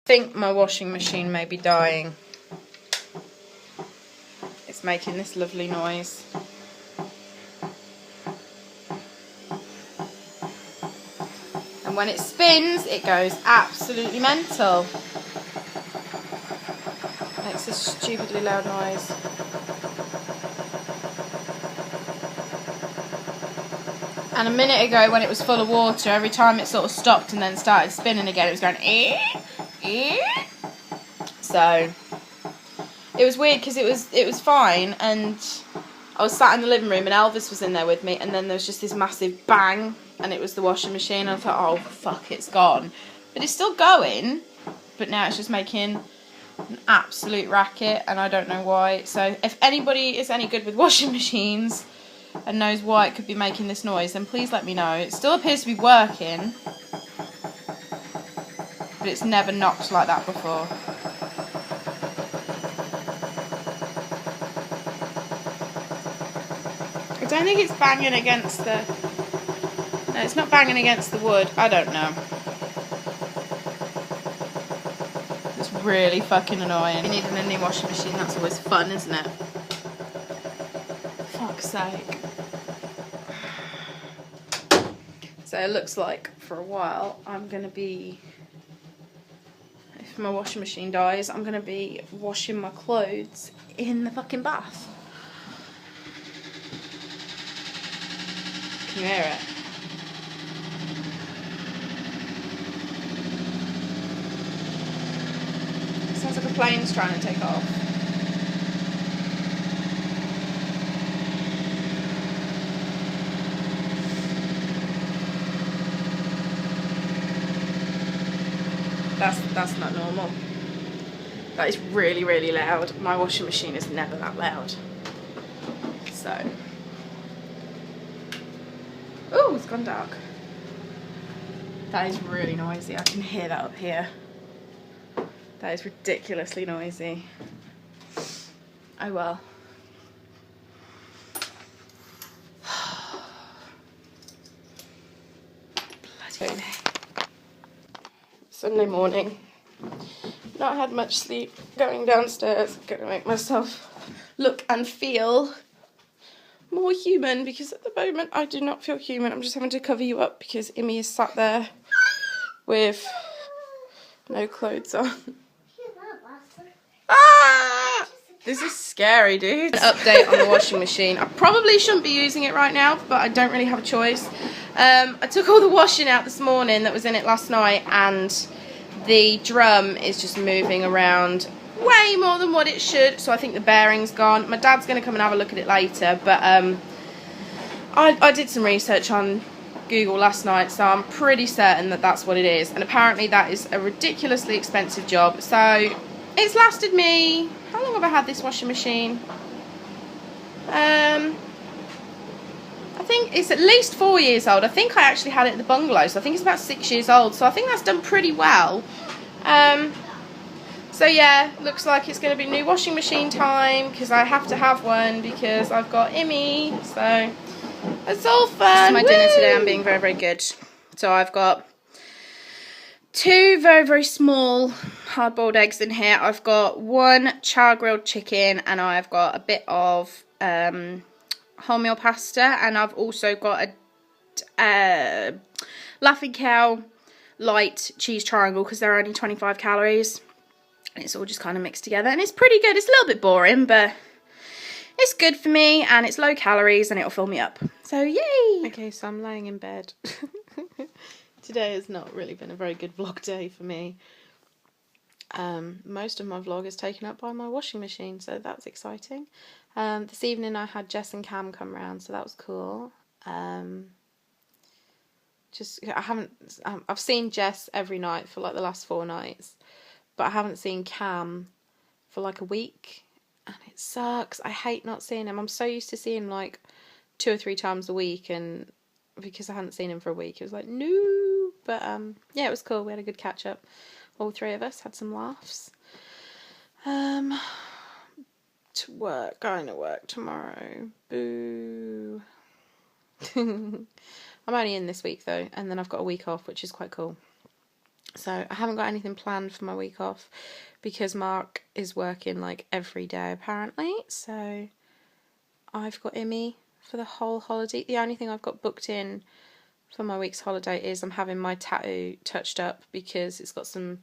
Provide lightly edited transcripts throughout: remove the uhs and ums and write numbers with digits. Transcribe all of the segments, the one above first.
think my washing machine may be dying. It's making this lovely noise. And when it spins, it goes absolutely mental. Makes this stupidly loud noise. And a minute ago, when it was full of water, every time it sort of stopped and then started spinning again, it was going So it was weird because it was fine, and I was sat in the living room and Elvis was in there with me, and then there was just this massive bang, and it was the washing machine. And I thought, oh fuck, it's gone, but it's still going, but now it's just making an absolute racket, and I don't know why. So if anybody is any good with washing machines and knows why it could be making this noise, then please let me know. It still appears to be working, but it's never knocked like that before. I don't think it's banging against the... No, it's not banging against the wood. I don't know. It's really fucking annoying. You need a new washing machine. That's always fun, isn't it? Fuck's sake. So it looks like for a while I'm going to be... If my washing machine dies, I'm going to be washing my clothes in the fucking bath. Can you hear it? Sounds like a plane's trying to take off. That's not normal. That is really, really loud. My washing machine is never that loud. So. Oh, it's gone dark. That is really noisy. I can hear that up here. That is ridiculously noisy. Oh well. Bloody Sunday morning. Not had much sleep. Going downstairs. Going to make myself look and feel more human, because at the moment I do not feel human. I'm just having to cover you up because Imi is sat there with no clothes on. Ah! This is scary, dude. An update on the washing machine. I probably shouldn't be using it right now, but I don't really have a choice. I took all the washing out this morning that was in it last night, and the drum is just moving around way more than what it should, so I think the bearing's gone. My dad's going to come and have a look at it later, but I did some research on Google last night, so I'm pretty certain that that's what it is, and apparently that is a ridiculously expensive job. So it's lasted me, how long have I had this washing machine? I think it's at least 4 years old. I think I actually had it at the bungalow, so I think it's about 6 years old, so I think that's done pretty well. So yeah, looks like it's going to be new washing machine time, because I have to have one because I've got Imi, so it's all fun. This is my dinner today. I'm being very, very good. So I've got 2 very, very small hard-boiled eggs in here. I've got 1 char-grilled chicken, and I've got a bit of wholemeal pasta, and I've also got a Laughing Cow light cheese triangle, because they're only 25 calories. And it's all just kind of mixed together, and it's pretty good. It's a little bit boring, but it's good for me, and it's low calories, and it'll fill me up. So yay! Okay, so I'm laying in bed. Today has not really been a very good vlog day for me. Most of my vlog is taken up by my washing machine, so that's exciting. This evening I had Jess and Cam come round, so that was cool. I've seen Jess every night for like the last 4 nights, but I haven't seen Cam for like a week, and it sucks. I hate not seeing him. I'm so used to seeing him like 2 or 3 times a week, and because I hadn't seen him for a week, it was like, no. But yeah, it was cool. We had a good catch up. All 3 of us had some laughs. To work, going to work tomorrow. Boo. I'm only in this week though, and then I've got a week off, which is quite cool. So I haven't got anything planned for my week off because Mark is working like every day apparently. So I've got Immy for the whole holiday. The only thing I've got booked in for my week's holiday is I'm having my tattoo touched up because it's got some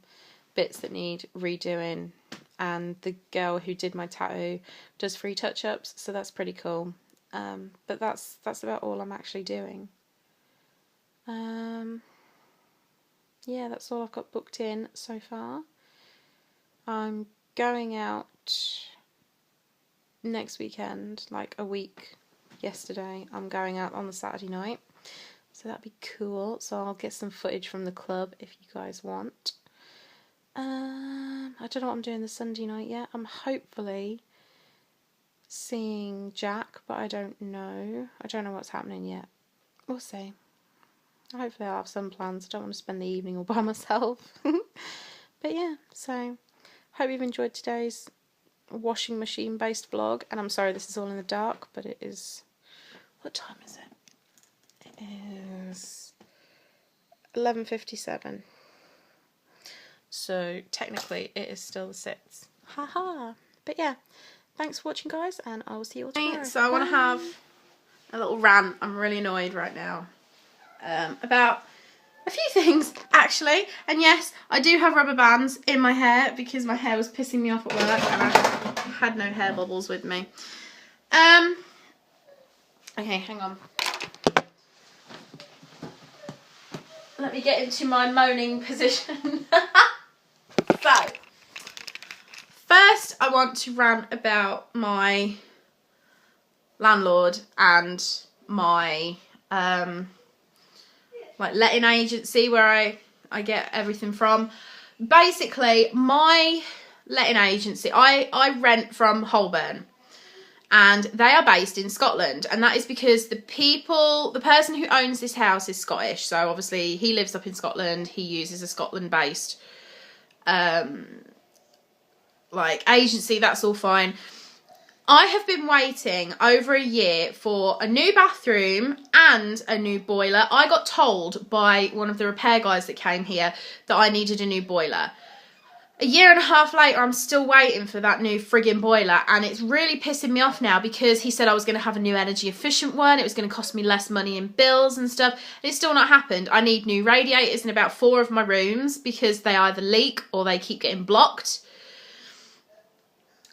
bits that need redoing, and the girl who did my tattoo does free touch-ups, so that's pretty cool. But that's about all I'm actually doing. Yeah, that's all I've got booked in so far. I'm going out next weekend, like a week yesterday. I'm going out on the Saturday night, so that'd be cool. So I'll get some footage from the club if you guys want. I don't know what I'm doing the Sunday night yet. I'm hopefully seeing Jack, but I don't know. I don't know what's happening yet. We'll see. Hopefully I'll have some plans. I don't want to spend the evening all by myself. But yeah, so hope you've enjoyed today's washing machine based vlog. And I'm sorry this is all in the dark, but it is... What time is it? It is 11:57. So technically it is still the 6th. Haha. But yeah, thanks for watching guys, and I will see you all tomorrow. So I want to have a little rant. I'm really annoyed right now. About a few things actually, and yes, I do have rubber bands in my hair because my hair was pissing me off at work and I had no hair bubbles with me. Okay, hang on. Let me get into my moaning position. So, first I want to rant about my landlord and my like letting agency where I get everything from. Basically, my letting agency, I rent from Holborn, and they are based in Scotland, and that is because the person who owns this house is Scottish, so obviously he lives up in Scotland. He uses a Scotland based like agency. That's all fine. I have been waiting over a year for a new bathroom and a new boiler. I got told by one of the repair guys that came here that I needed a new boiler. A year and a half later, I'm still waiting for that new friggin' boiler, and it's really pissing me off now because he said I was going to have a new energy efficient one. It was going to cost me less money in bills and stuff, and it's still not happened. I need new radiators in about 4 of my rooms because they either leak or they keep getting blocked.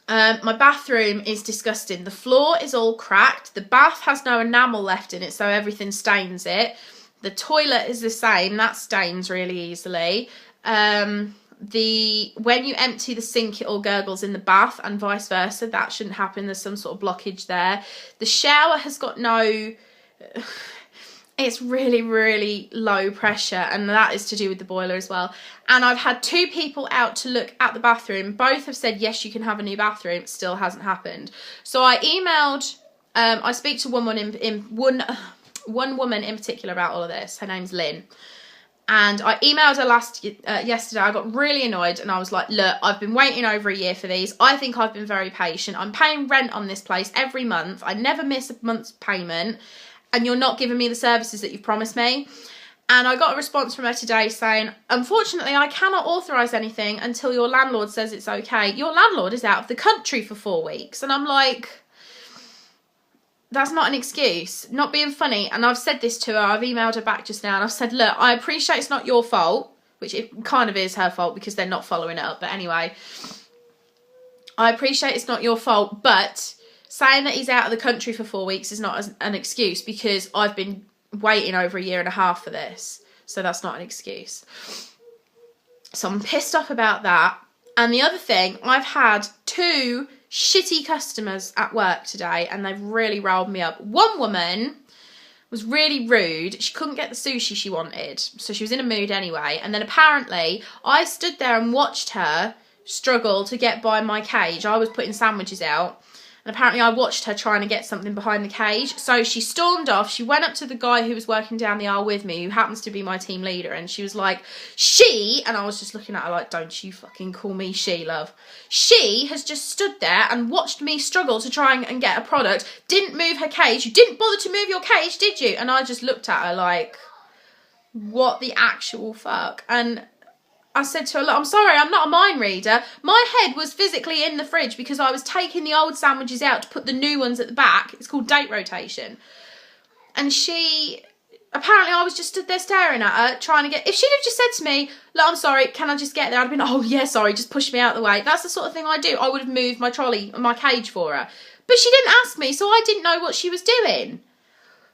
My bathroom is disgusting. The floor is all cracked. The bath has no enamel left in it, so everything stains it. The toilet is the same. That stains really easily. When you empty the sink, it all gurgles in the bath, and vice versa. That shouldn't happen. There's some sort of blockage there. The shower has got no... It's really, really low pressure, and that is to do with the boiler as well. And I've had 2 people out to look at the bathroom. Both have said, yes, you can have a new bathroom. It still hasn't happened. So I emailed, I speak to one woman in particular about all of this. Her name's Lynn. And I emailed her yesterday. I got really annoyed, and I was like, look, I've been waiting over a year for these. I think I've been very patient. I'm paying rent on this place every month. I never miss a month's payment. And you're not giving me the services that you've promised me. And I got a response from her today saying, unfortunately, I cannot authorise anything until your landlord says it's okay. Your landlord is out of the country for 4 weeks. And I'm like, that's not an excuse. Not being funny. And I've said this to her. I've emailed her back just now. And I've said, look, I appreciate it's not your fault. Which it kind of is her fault because they're not following it up. But anyway, I appreciate it's not your fault. But... saying that he's out of the country for 4 weeks is not an excuse because I've been waiting over a year and a half for this. So that's not an excuse. So I'm pissed off about that. And the other thing, I've had 2 shitty customers at work today, and they've really riled me up. One woman was really rude. She couldn't get the sushi she wanted. So she was in a mood anyway. And then apparently I stood there and watched her struggle to get by my cage. I was putting sandwiches out. And apparently I watched her trying to get something behind the cage. So she stormed off. She went up to the guy who was working down the aisle with me, who happens to be my team leader. And she was like, she, and I was just looking at her like, don't you fucking call me she, love. She has just stood there and watched me struggle to try and get a product. Didn't move her cage. You didn't bother to move your cage, did you? And I just looked at her like, what the actual fuck? And I said to her, look, I'm sorry, I'm not a mind reader. My head was physically in the fridge because I was taking the old sandwiches out to put the new ones at the back. It's called date rotation. And apparently I was just stood there staring at her, trying to get... If she'd have just said to me, look, I'm sorry, can I just get there? I'd have been, oh, yeah, sorry, just push me out of the way. That's the sort of thing I do. I would have moved my trolley, my cage for her. But she didn't ask me, so I didn't know what she was doing.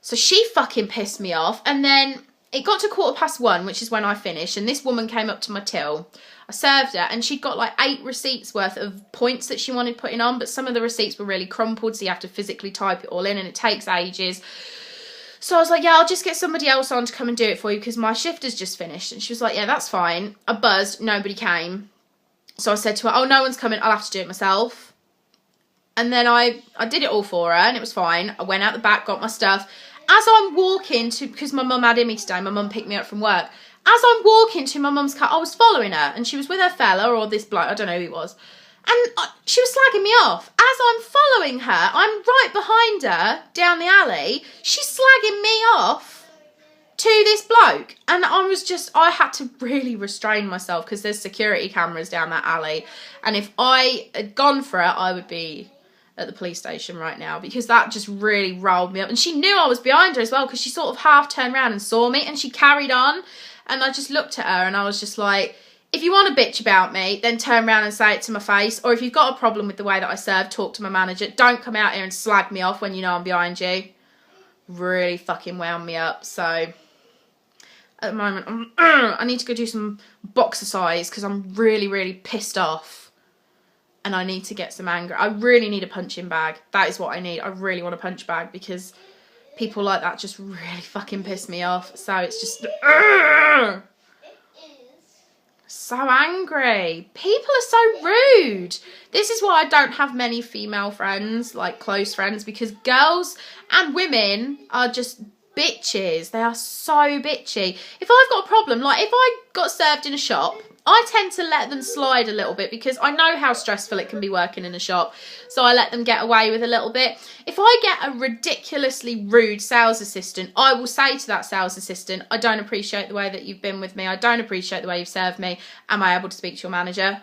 So she fucking pissed me off. And then it got to 1:15, which is when I finished, and this woman came up to my till. I served her, and she'd got like 8 receipts worth of points that she wanted putting on, but some of the receipts were really crumpled, so you have to physically type it all in, and it takes ages. So I was like, yeah, I'll just get somebody else on to come and do it for you because my shift has just finished. And she was like, yeah, that's fine. I buzzed, nobody came. So I said to her, oh, no one's coming, I'll have to do it myself. And then I did it all for her, and it was fine. I went out the back, got my stuff. As I'm walking to, because my mum had Immy today, my mum picked me up from work. As I'm walking to my mum's car, I was following her, and she was with her fella, or this bloke, I don't know who he was. And she was slagging me off. As I'm following her, I'm right behind her, down the alley, she's slagging me off to this bloke. And I had to really restrain myself, because there's security cameras down that alley. And if I had gone for it, I would be at the police station right now, because that just really rolled me up. And she knew I was behind her as well, because she sort of half turned around and saw me, and she carried on. And I just looked at her and I was just like, if you want to bitch about me, then turn around and say it to my face. Or if you've got a problem with the way that I serve, talk to my manager. Don't come out here and slag me off when you know I'm behind you. Really fucking wound me up. So at the moment, I need to go do some boxercise because I'm really, really pissed off. And I need to get some anger. I really need a punching bag. That is what I need. I really want a punch bag because people like that just really fucking piss me off. So it's just... so angry. People are so rude. This is why I don't have many female friends, like close friends, because girls and women are just bitches. They are so bitchy. If I've got a problem, like if I got served in a shop, I tend to let them slide a little bit because I know how stressful it can be working in a shop. So I let them get away with a little bit. If I get a ridiculously rude sales assistant, I will say to that sales assistant, I don't appreciate the way that you've been with me. I don't appreciate the way you've served me. Am I able to speak to your manager?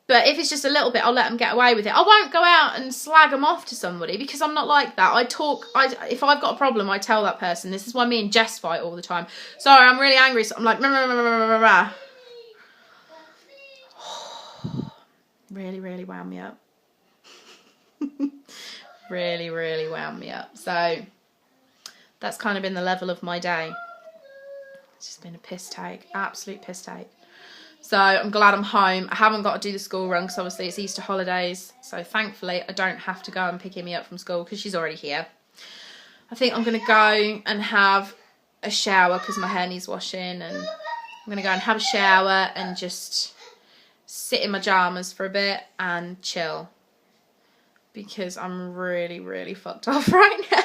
But if it's just a little bit, I'll let them get away with it. I won't go out and slag them off to somebody because I'm not like that. If I've got a problem, I tell that person. This is why me and Jess fight all the time. Sorry, I'm really angry. So I'm like, rah, rah, rah, rah, rah, rah. Really, really wound me up. Really, really wound me up. So that's kind of been the level of my day. It's just been a piss take. Absolute piss take. So I'm glad I'm home. I haven't got to do the school run because obviously it's Easter holidays. So thankfully I don't have to go and pick Immy up from school because she's already here. I think I'm going to go and have a shower because my hair needs washing. And I'm going to go and have a shower and just sit in my pyjamas for a bit and chill because I'm really, really fucked off right now.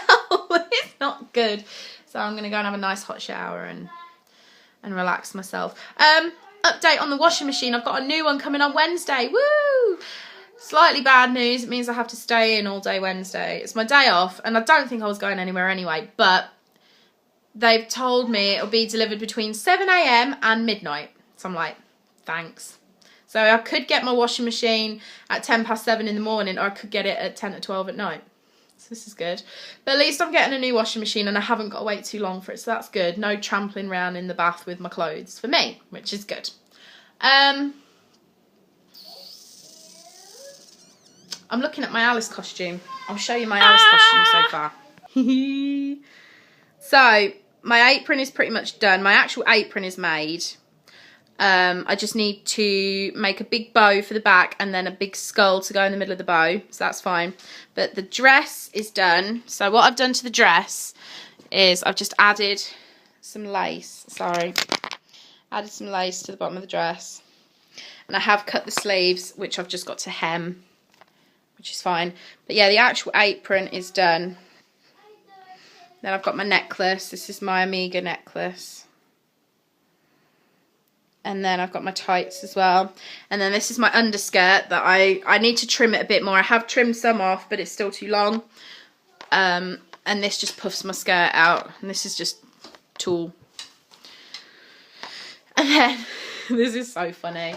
It's not good. So I'm going to go and have a nice hot shower and relax myself. Update on the washing machine. I've got a new one coming on Wednesday. Woo! Slightly bad news. It means I have to stay in all day Wednesday. It's my day off and I don't think I was going anywhere anyway, but they've told me it'll be delivered between 7 AM and midnight. So I'm like, thanks. So I could get my washing machine at 7:10 in the morning, or I could get it at 10 to 12 at night. So this is good. But at least I'm getting a new washing machine and I haven't got to wait too long for it, so that's good. No trampling around in the bath with my clothes for me, which is good. I'm looking at my Alice costume. I'll show you my Alice costume so far. So my apron is pretty much done. My actual apron is made. I just need to make a big bow for the back and then a big skull to go in the middle of the bow, so that's fine. But the dress is done. So what I've done to the dress is I've just added some lace. Added some lace to the bottom of the dress. And I have cut the sleeves, which I've just got to hem, which is fine. But yeah, the actual apron is done. Then I've got my necklace. This is my Amiga necklace. And then I've got my tights as well. And then this is my underskirt that I need to trim it a bit more. I have trimmed some off, but it's still too long. And this just puffs my skirt out. And this is just tulle. And then This is so funny.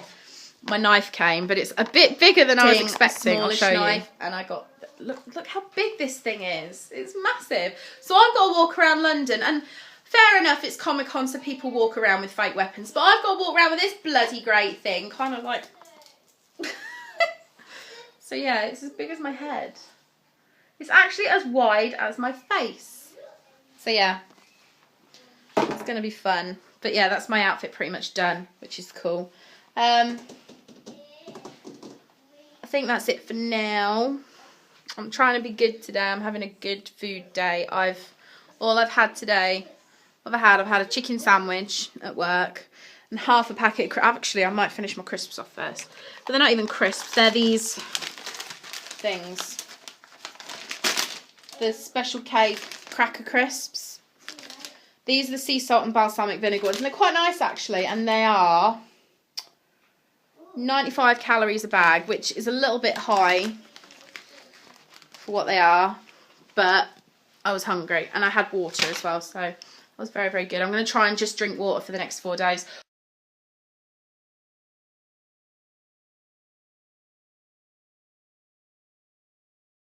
My knife came, but it's a bit bigger than I was expecting. I'll show you. And I got, look how big this thing is. It's massive. So I've got to walk around London, and fair enough, it's Comic-Con, so people walk around with fake weapons, but I've got to walk around with this bloody great thing, kind of like... So yeah, it's as big as my head. It's actually as wide as my face. So yeah, it's going to be fun. But yeah, that's my outfit pretty much done, which is cool. I think that's it for now. I'm trying to be good today. I'm having a good food day. All I've had today, I've had a chicken sandwich at work and half a packet of crisps. Actually, I might finish my crisps off first. But they're not even crisps. They're these things. The Special K cracker crisps. These are the sea salt and balsamic vinegar ones. And they're quite nice, actually. And they are 95 calories a bag, which is a little bit high for what they are. But I was hungry. And I had water as well, so... That was very, very good. I'm going to try and just drink water for the next 4 days.